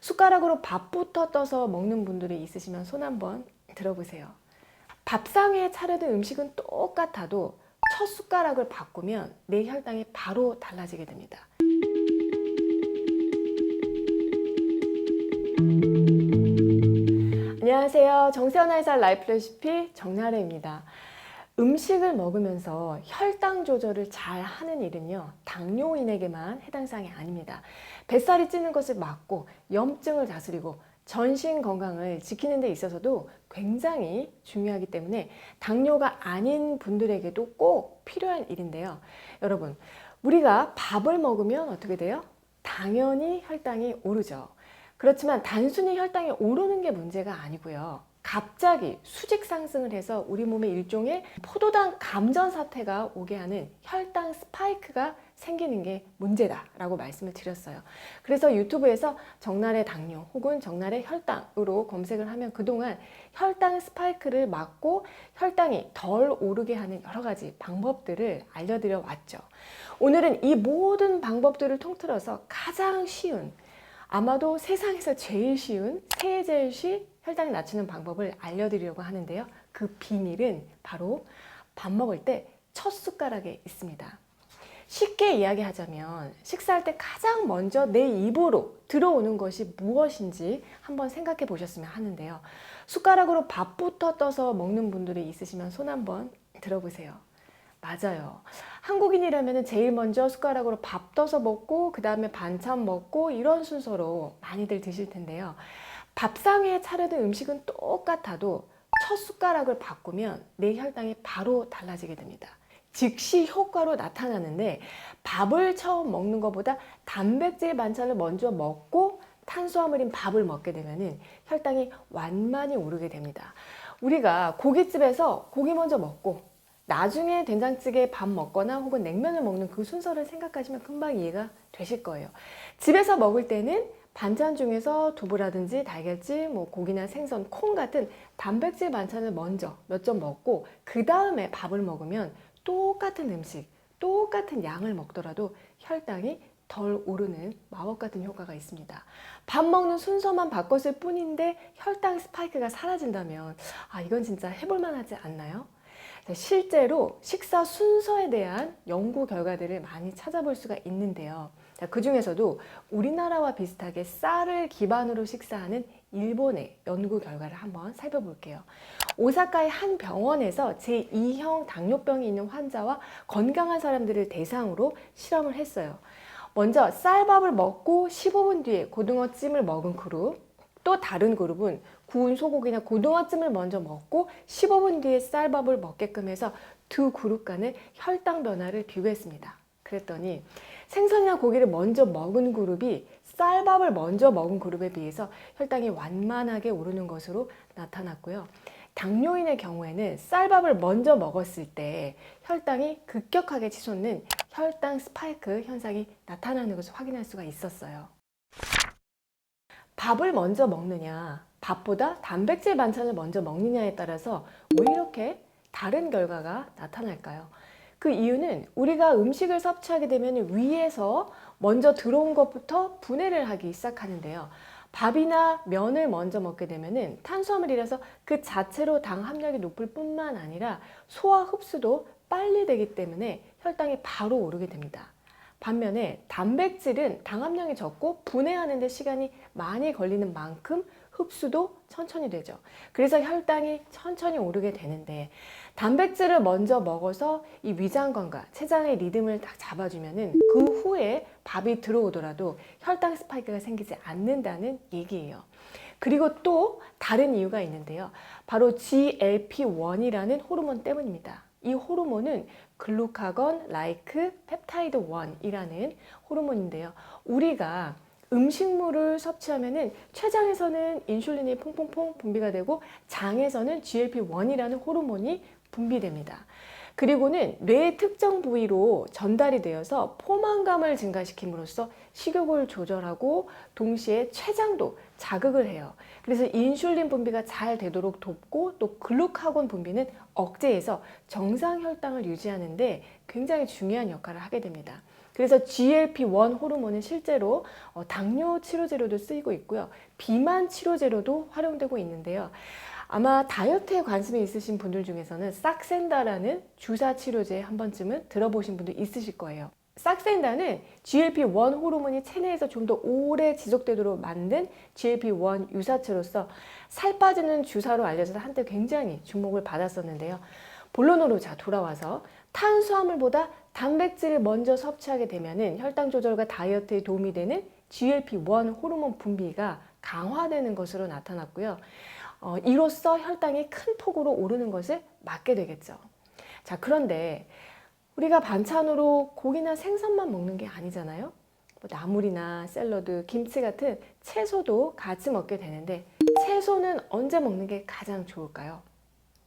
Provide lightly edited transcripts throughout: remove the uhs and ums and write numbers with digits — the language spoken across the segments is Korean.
숟가락으로 밥부터 떠서 먹는 분들이 있으시면 손 한번 들어보세요. 밥상에 차려진 음식은 똑같아도 첫 숟가락을 바꾸면 내 혈당이 바로 달라지게 됩니다. 안녕하세요. 정세현의 살 라이프 레시피 정나래입니다. 음식을 먹으면서 혈당 조절을 잘 하는 일은요, 당뇨인에게만 해당 사항이 아닙니다. 뱃살이 찌는 것을 막고 염증을 다스리고 전신 건강을 지키는 데 있어서도 굉장히 중요하기 때문에 당뇨가 아닌 분들에게도 꼭 필요한 일인데요. 여러분, 우리가 밥을 먹으면 어떻게 돼요? 당연히 혈당이 오르죠. 그렇지만 단순히 혈당이 오르는 게 문제가 아니고요. 갑자기 수직 상승을 해서 우리 몸에 일종의 포도당 감전 사태가 오게 하는 혈당 스파이크가 생기는 게 문제다라고 말씀을 드렸어요. 그래서 유튜브에서 정날의 당뇨 혹은 정날의 혈당으로 검색을 하면 그동안 혈당 스파이크를 막고 혈당이 덜 오르게 하는 여러 가지 방법들을 알려드려 왔죠. 오늘은 이 모든 방법들을 통틀어서 가장 쉬운, 아마도 세상에서 제일 쉬운, 세제일시 혈당을 낮추는 방법을 알려드리려고 하는데요. 그 비밀은 바로 밥 먹을 때 첫 숟가락에 있습니다. 쉽게 이야기하자면 식사할 때 가장 먼저 내 입으로 들어오는 것이 무엇인지 한번 생각해 보셨으면 하는데요. 숟가락으로 밥부터 떠서 먹는 분들이 있으시면 손 한번 들어보세요. 맞아요. 한국인이라면 제일 먼저 숟가락으로 밥 떠서 먹고 그 다음에 반찬 먹고 이런 순서로 많이들 드실 텐데요. 밥상에 차려진 음식은 똑같아도 첫 숟가락을 바꾸면 내 혈당이 바로 달라지게 됩니다. 즉시 효과로 나타나는데 밥을 처음 먹는 것보다 단백질 반찬을 먼저 먹고 탄수화물인 밥을 먹게 되면 혈당이 완만히 오르게 됩니다. 우리가 고깃집에서 고기 먼저 먹고 나중에 된장찌개 밥 먹거나 혹은 냉면을 먹는 그 순서를 생각하시면 금방 이해가 되실 거예요. 집에서 먹을 때는 반찬 중에서 두부라든지 달걀찜, 고기나 생선, 콩 같은 단백질 반찬을 먼저 몇 점 먹고 그 다음에 밥을 먹으면 똑같은 음식, 똑같은 양을 먹더라도 혈당이 덜 오르는 마법 같은 효과가 있습니다. 밥 먹는 순서만 바꿨을 뿐인데 혈당 스파이크가 사라진다면 이건 진짜 해볼 만하지 않나요? 실제로 식사 순서에 대한 연구 결과들을 많이 찾아볼 수가 있는데요. 그 중에서도 우리나라와 비슷하게 쌀을 기반으로 식사하는 일본의 연구 결과를 한번 살펴볼게요. 오사카의 한 병원에서 제2형 당뇨병이 있는 환자와 건강한 사람들을 대상으로 실험을 했어요. 먼저 쌀밥을 먹고 15분 뒤에 고등어찜을 먹은 그룹, 또 다른 그룹은 구운 소고기나 고등어찜을 먼저 먹고 15분 뒤에 쌀밥을 먹게끔 해서 두 그룹 간의 혈당 변화를 비교했습니다. 그랬더니 생선이나 고기를 먼저 먹은 그룹이 쌀밥을 먼저 먹은 그룹에 비해서 혈당이 완만하게 오르는 것으로 나타났고요. 당뇨인의 경우에는 쌀밥을 먼저 먹었을 때 혈당이 급격하게 치솟는 혈당 스파이크 현상이 나타나는 것을 확인할 수가 있었어요. 밥을 먼저 먹느냐, 밥보다 단백질 반찬을 먼저 먹느냐에 따라서 왜 이렇게 다른 결과가 나타날까요? 그 이유는 우리가 음식을 섭취하게 되면 위에서 먼저 들어온 것부터 분해를 하기 시작하는데요. 밥이나 면을 먼저 먹게 되면 탄수화물이라서 그 자체로 당 함량이 높을 뿐만 아니라 소화 흡수도 빨리 되기 때문에 혈당이 바로 오르게 됩니다. 반면에 단백질은 당 함량이 적고 분해하는 데 시간이 많이 걸리는 만큼 흡수도 천천히 되죠. 그래서 혈당이 천천히 오르게 되는데 단백질을 먼저 먹어서 이 위장관과 췌장의 리듬을 딱 잡아주면은 그 후에 밥이 들어오더라도 혈당 스파이크가 생기지 않는다는 얘기예요. 그리고 또 다른 이유가 있는데요. 바로 GLP-1이라는 호르몬 때문입니다. 이 호르몬은 글루카건 라이크 펩타이드 1이라는 호르몬인데요. 우리가 음식물을 섭취하면은 췌장에서는 인슐린이 퐁퐁퐁 분비가 되고 장에서는 GLP-1이라는 호르몬이 분비됩니다. 그리고는 뇌의 특정 부위로 전달이 되어서 포만감을 증가시킴으로써 식욕을 조절하고 동시에 췌장도 자극을 해요. 그래서 인슐린 분비가 잘 되도록 돕고 또 글루카곤 분비는 억제해서 정상 혈당을 유지하는 데 굉장히 중요한 역할을 하게 됩니다. 그래서 GLP-1 호르몬은 실제로 당뇨 치료제로도 쓰이고 있고요. 비만 치료제로도 활용되고 있는데요. 아마 다이어트에 관심이 있으신 분들 중에서는 싹센다라는 주사 치료제 한 번쯤은 들어보신 분도 있으실 거예요. 싹센다는 GLP-1 호르몬이 체내에서 좀 더 오래 지속되도록 만든 GLP-1 유사체로서 살 빠지는 주사로 알려져서 한때 굉장히 주목을 받았었는데요. 본론으로 돌아와서 탄수화물보다 단백질을 먼저 섭취하게 되면은 혈당 조절과 다이어트에 도움이 되는 GLP-1 호르몬 분비가 강화되는 것으로 나타났고요. 이로써 혈당이 큰 폭으로 오르는 것을 막게 되겠죠. 자, 그런데 우리가 반찬으로 고기나 생선만 먹는 게 아니잖아요. 나물이나 샐러드, 김치 같은 채소도 같이 먹게 되는데 채소는 언제 먹는 게 가장 좋을까요?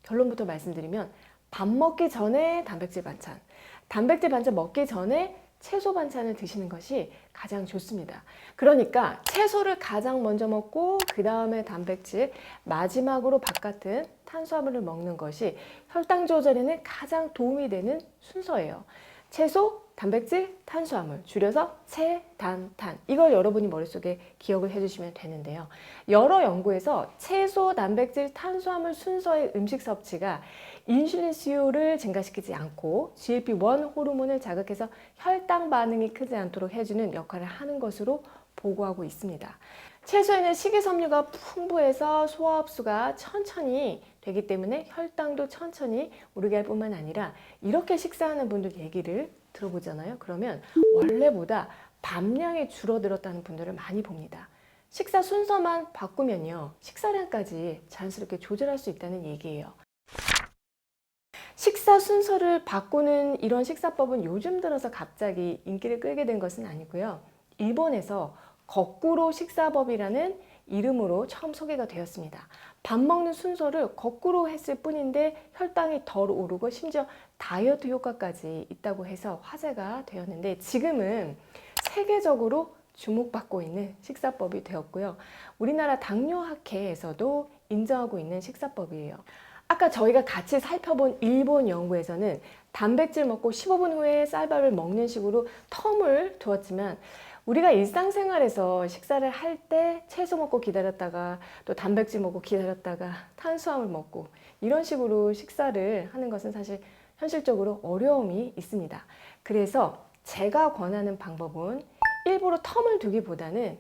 결론부터 말씀드리면 밥 먹기 전에 단백질 반찬, 단백질 반찬 먹기 전에 채소 반찬을 드시는 것이 가장 좋습니다. 그러니까 채소를 가장 먼저 먹고 그 다음에 단백질, 마지막으로 밥 같은 탄수화물을 먹는 것이 혈당 조절에는 가장 도움이 되는 순서예요. 채소, 단백질, 탄수화물, 줄여서 채단탄. 이걸 여러분이 머릿속에 기억을 해주시면 되는데요. 여러 연구에서 채소, 단백질, 탄수화물 순서의 음식 섭취가 인슐린 수요를 증가시키지 않고 GLP-1 호르몬을 자극해서 혈당 반응이 크지 않도록 해주는 역할을 하는 것으로 보고하고 있습니다. 채소에는 식이섬유가 풍부해서 소화 흡수가 천천히 되기 때문에 혈당도 천천히 오르게 할 뿐만 아니라 이렇게 식사하는 분들 얘기를 들어보잖아요. 그러면 원래보다 밥량이 줄어들었다는 분들을 많이 봅니다. 식사 순서만 바꾸면요, 식사량까지 자연스럽게 조절할 수 있다는 얘기예요. 식사 순서를 바꾸는 이런 식사법은 요즘 들어서 갑자기 인기를 끌게 된 것은 아니고요. 일본에서 거꾸로 식사법이라는 이름으로 처음 소개가 되었습니다. 밥 먹는 순서를 거꾸로 했을 뿐인데 혈당이 덜 오르고 심지어 다이어트 효과까지 있다고 해서 화제가 되었는데 지금은 세계적으로 주목받고 있는 식사법이 되었고요. 우리나라 당뇨학회에서도 인정하고 있는 식사법이에요. 아까 저희가 같이 살펴본 일본 연구에서는 단백질 먹고 15분 후에 쌀밥을 먹는 식으로 텀을 두었지만 우리가 일상생활에서 식사를 할 때 채소 먹고 기다렸다가 또 단백질 먹고 기다렸다가 탄수화물 먹고 이런 식으로 식사를 하는 것은 사실 현실적으로 어려움이 있습니다. 그래서 제가 권하는 방법은 일부러 텀을 두기보다는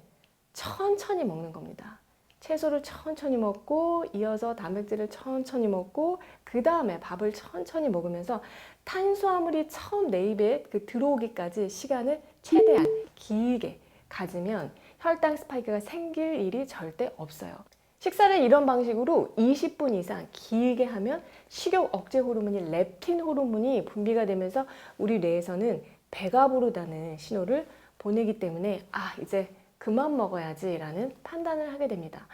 천천히 먹는 겁니다. 채소를 천천히 먹고 이어서 단백질을 천천히 먹고 그 다음에 밥을 천천히 먹으면서 탄수화물이 처음 내 입에 들어오기까지 시간을 최대한 길게 가지면 혈당 스파이크가 생길 일이 절대 없어요. 식사를 이런 방식으로 20분 이상 길게 하면 식욕 억제 호르몬인 렙틴 호르몬이 분비가 되면서 우리 뇌에서는 배가 부르다는 신호를 보내기 때문에 이제 그만 먹어야지 라는 판단을 하게 됩니다.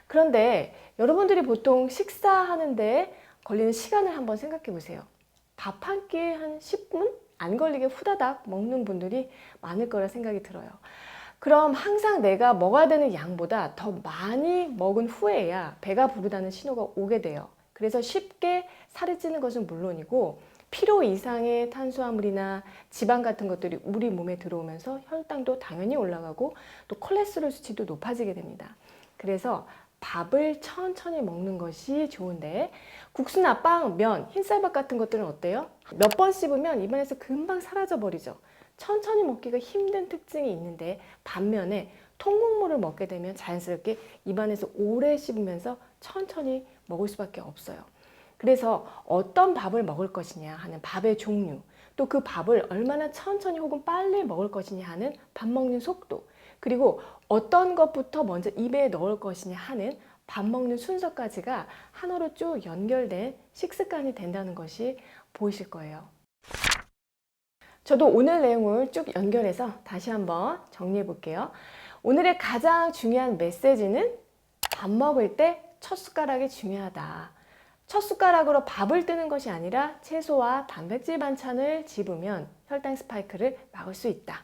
그런데 여러분들이 보통 식사하는데 걸리는 시간을 한번 생각해 보세요. 밥 한 끼에 한 10분? 안 걸리게 후다닥 먹는 분들이 많을 거라 생각이 들어요. 그럼 항상 내가 먹어야 되는 양보다 더 많이 먹은 후에야 배가 부르다는 신호가 오게 돼요. 그래서 쉽게 살이 찌는 것은 물론이고 필요 이상의 탄수화물이나 지방 같은 것들이 우리 몸에 들어오면서 혈당도 당연히 올라가고 또 콜레스테롤 수치도 높아지게 됩니다. 그래서 밥을 천천히 먹는 것이 좋은데 국수나 빵, 면, 흰쌀밥 같은 것들은 어때요? 몇 번 씹으면 입안에서 금방 사라져 버리죠. 천천히 먹기가 힘든 특징이 있는데 반면에 통곡물을 먹게 되면 자연스럽게 입안에서 오래 씹으면서 천천히 먹을 수밖에 없어요. 그래서 어떤 밥을 먹을 것이냐 하는 밥의 종류, 또 그 밥을 얼마나 천천히 혹은 빨리 먹을 것이냐 하는 밥 먹는 속도, 그리고 어떤 것부터 먼저 입에 넣을 것이냐 하는 밥 먹는 순서까지가 하나로 쭉 연결된 식습관이 된다는 것이 보이실 거예요. 저도 오늘 내용을 쭉 연결해서 다시 한번 정리해 볼게요. 오늘의 가장 중요한 메시지는 밥 먹을 때 첫 숟가락이 중요하다. 첫 숟가락으로 밥을 뜨는 것이 아니라 채소와 단백질 반찬을 집으면 혈당 스파이크를 막을 수 있다.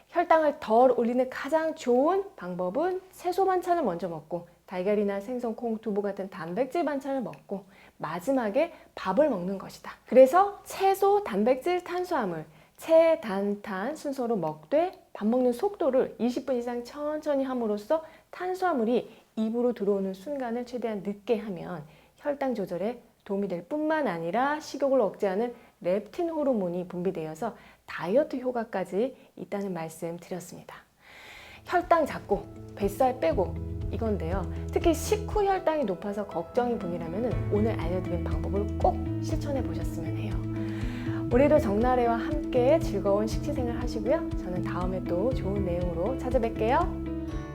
혈당을 덜 올리는 가장 좋은 방법은 채소 반찬을 먼저 먹고 달걀이나 생선, 콩, 두부 같은 단백질 반찬을 먹고 마지막에 밥을 먹는 것이다. 그래서 채소, 단백질, 탄수화물 체단탄 순서로 먹되 밥 먹는 속도를 20분 이상 천천히 함으로써 탄수화물이 입으로 들어오는 순간을 최대한 늦게 하면 혈당 조절에 도움이 될 뿐만 아니라 식욕을 억제하는 렙틴 호르몬이 분비되어서 다이어트 효과까지 있다는 말씀 드렸습니다. 혈당 잡고 뱃살 빼고 이건데요. 특히 식후 혈당이 높아서 걱정인 분이라면 오늘 알려드린 방법을 꼭 실천해 보셨으면 해요. 올해도 정나래와 함께 즐거운 식시생활 하시고요. 저는 다음에 또 좋은 내용으로 찾아뵐게요.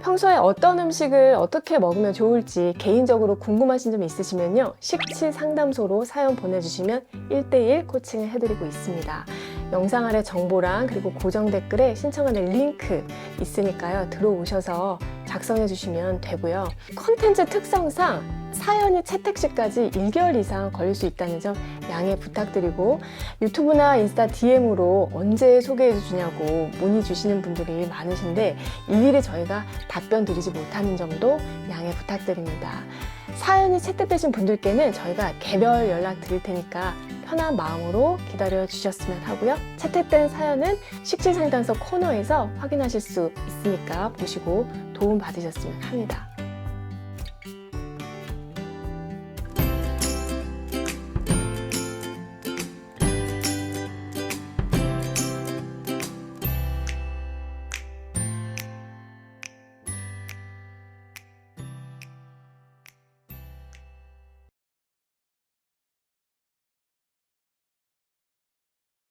평소에 어떤 음식을 어떻게 먹으면 좋을지 개인적으로 궁금하신 점 있으시면요. 식치 상담소로 사연 보내주시면 1:1 코칭을 해드리고 있습니다. 영상 아래 정보랑 그리고 고정 댓글에 신청하는 링크 있으니까요. 들어오셔서 작성해 주시면 되고요. 컨텐츠 특성상 사연이 채택 시까지 1개월 이상 걸릴 수 있다는 점 양해 부탁드리고 유튜브나 인스타 DM으로 언제 소개해 주냐고 문의 주시는 분들이 많으신데 일일이 저희가 답변 드리지 못하는 점도 양해 부탁드립니다. 사연이 채택되신 분들께는 저희가 개별 연락 드릴 테니까 편한 마음으로 기다려 주셨으면 하고요. 채택된 사연은 식치상담소 코너에서 확인하실 수 있으니까 보시고 도움 받으셨으면 합니다.